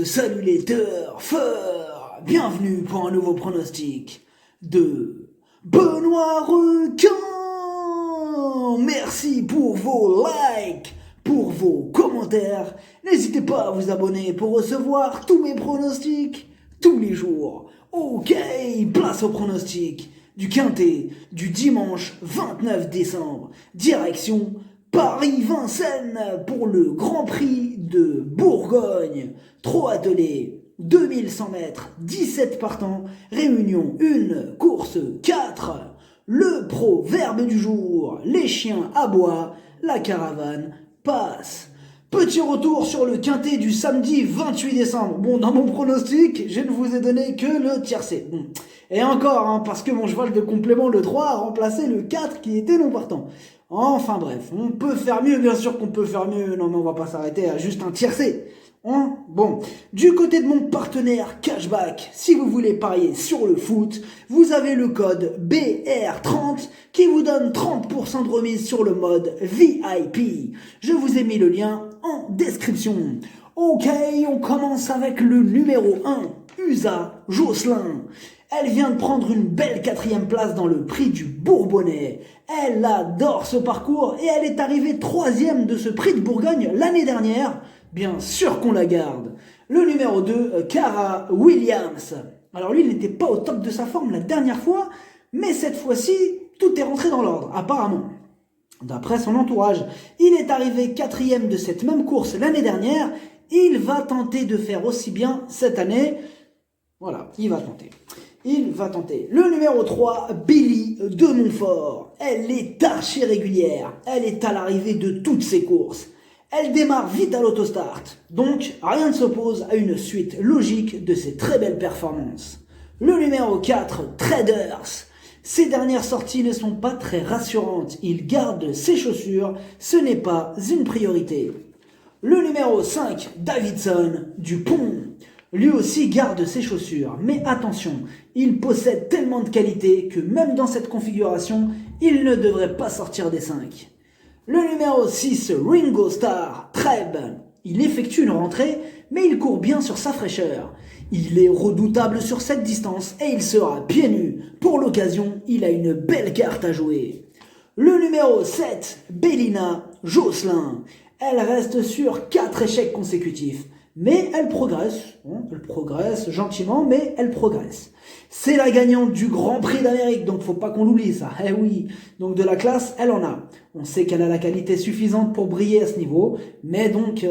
salut les turfeurs, bienvenue pour un nouveau pronostic de Benoît Requin. Merci pour vos likes, pour vos commentaires. N'hésitez pas à vous abonner pour recevoir tous mes pronostics tous les jours. Ok, place au pronostic du Quintet du dimanche 29 décembre. Direction Paris-Vincennes pour le Grand Prix de Bourgogne. Trot attelé, 2100 mètres, 17 partants, réunion 1, course 4. Le proverbe du jour, les chiens aboient, la caravane passe. Petit retour sur le Quintet du samedi 28 décembre. Bon, dans mon pronostic, je ne vous ai donné que le tiercé. Bon. Et encore, parce que mon cheval de complément, le 3, a remplacé le 4 qui était non partant. Enfin bref, on peut faire mieux, bien sûr qu'on peut faire mieux. Non mais on va pas s'arrêter à juste un tiercé. Bon, du côté de mon partenaire Cashback, si vous voulez parier sur le foot, vous avez le code BR30 qui vous donne 30% de remise sur le mode VIP. Je vous ai mis le lien en description. Ok, on commence avec le numéro 1, USA Josselin. Elle vient de prendre une belle 4e place dans le prix du Bourbonnais. Elle adore ce parcours et elle est arrivée 3e de ce prix de Bourgogne l'année dernière. Bien sûr qu'on la garde. Le numéro 2, Cara Williams. Alors lui, il n'était pas au top de sa forme la dernière fois, mais cette fois-ci, tout est rentré dans l'ordre, apparemment. D'après son entourage, il est arrivé 4e de cette même course l'année dernière. Il va tenter de faire aussi bien cette année. Voilà, il va tenter. Le numéro 3, Billy de Montfort. Elle est archi régulière. Elle est à l'arrivée de toutes ses courses. Elle démarre vite à l'autostart. Donc, rien ne s'oppose à une suite logique de ses très belles performances. Le numéro 4, Traders. Ses dernières sorties ne sont pas très rassurantes. Il garde ses chaussures. Ce n'est pas une priorité. Le numéro 5, Davidson Dupont. Lui aussi garde ses chaussures, mais attention, il possède tellement de qualité que même dans cette configuration, il ne devrait pas sortir des 5. Le numéro 6, Ringo Starr, Treb. Il effectue une rentrée, mais il court bien sur sa fraîcheur. Il est redoutable sur cette distance et il sera pieds nus. Pour l'occasion, il a une belle carte à jouer. Le numéro 7, Bélina Josselin. Elle reste sur 4 échecs consécutifs. Mais elle progresse gentiment, mais elle progresse. C'est la gagnante du Grand Prix d'Amérique, donc faut pas qu'on l'oublie ça. Eh oui, donc de la classe, elle en a. On sait qu'elle a la qualité suffisante pour briller à ce niveau, mais donc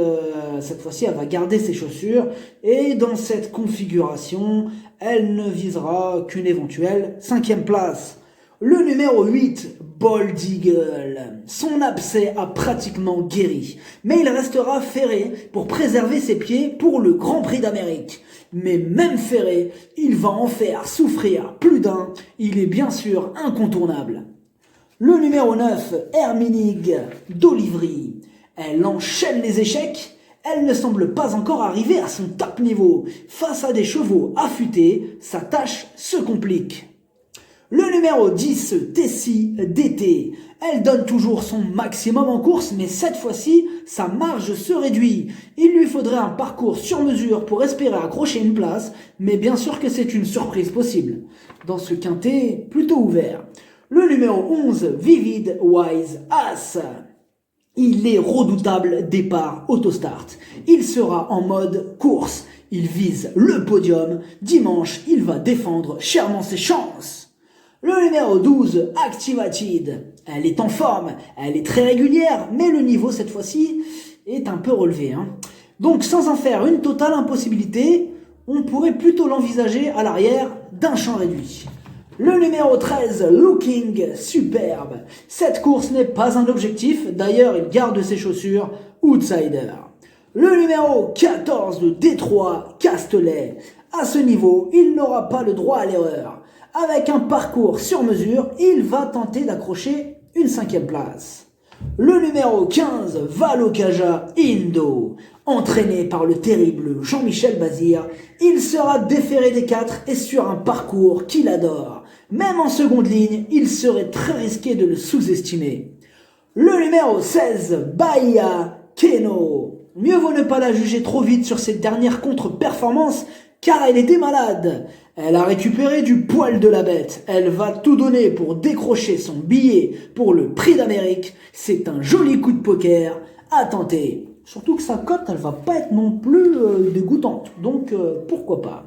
cette fois-ci, elle va garder ses chaussures. Et dans cette configuration, elle ne visera qu'une éventuelle 5e place. Le numéro 8, Bold Eagle. Son abcès a pratiquement guéri, mais il restera ferré pour préserver ses pieds pour le Grand Prix d'Amérique. Mais même ferré, il va en faire souffrir plus d'un. Il est bien sûr incontournable. Le numéro 9, Herminig d'Olivry. Elle enchaîne les échecs. Elle ne semble pas encore arriver à son top niveau. Face à des chevaux affûtés, sa tâche se complique. Le numéro 10, Tessie DT. Elle donne toujours son maximum en course, mais cette fois-ci, sa marge se réduit. Il lui faudrait un parcours sur mesure pour espérer accrocher une place, mais bien sûr que c'est une surprise possible. Dans ce quintet plutôt ouvert. Le numéro 11, Vivid Wise Ass. Il est redoutable départ autostart. Il sera en mode course. Il vise le podium. Dimanche, il va défendre chèrement ses chances. Le numéro 12, Activated. Elle est en forme, elle est très régulière, mais le niveau cette fois-ci est un peu relevé. Donc sans en faire une totale impossibilité, on pourrait plutôt l'envisager à l'arrière d'un champ réduit. Le numéro 13, Looking Superbe. Cette course n'est pas un objectif, d'ailleurs il garde ses chaussures outsider. Le numéro 14 de Détroit, Castelet. À ce niveau, il n'aura pas le droit à l'erreur. Avec un parcours sur mesure, il va tenter d'accrocher une 5e place. Le numéro 15, Valokaja Indo. Entraîné par le terrible Jean-Michel Bazir, il sera déféré des 4 et sur un parcours qu'il adore. Même en seconde ligne, il serait très risqué de le sous-estimer. Le numéro 16, Bahia Keno. Mieux vaut ne pas la juger trop vite sur ses dernières contre-performances, car elle était malade. Elle a récupéré du poil de la bête. Elle va tout donner pour décrocher son billet pour le prix d'Amérique. C'est un joli coup de poker à tenter. Surtout que sa cote, elle va pas être non plus dégoûtante. Donc, pourquoi pas.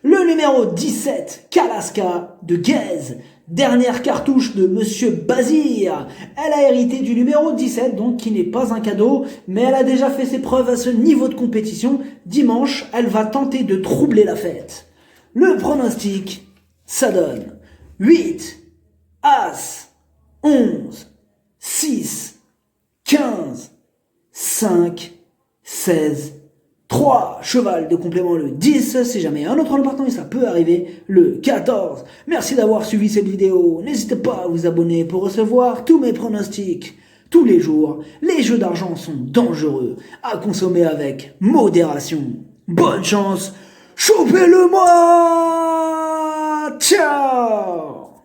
Le numéro 17, Kalaska de Guez. Dernière cartouche de Monsieur Bazir. Elle a hérité du numéro 17, donc qui n'est pas un cadeau, mais elle a déjà fait ses preuves à ce niveau de compétition. Dimanche, elle va tenter de troubler la fête. Le pronostic, ça donne 8, As, 11, 6, 15, 5, 16, 3, cheval de complément le 10, si jamais un autre partant, ça peut arriver le 14. Merci d'avoir suivi cette vidéo, n'hésitez pas à vous abonner pour recevoir tous mes pronostics. Tous les jours, les jeux d'argent sont dangereux, à consommer avec modération. Bonne chance, chopez-le moi. Ciao.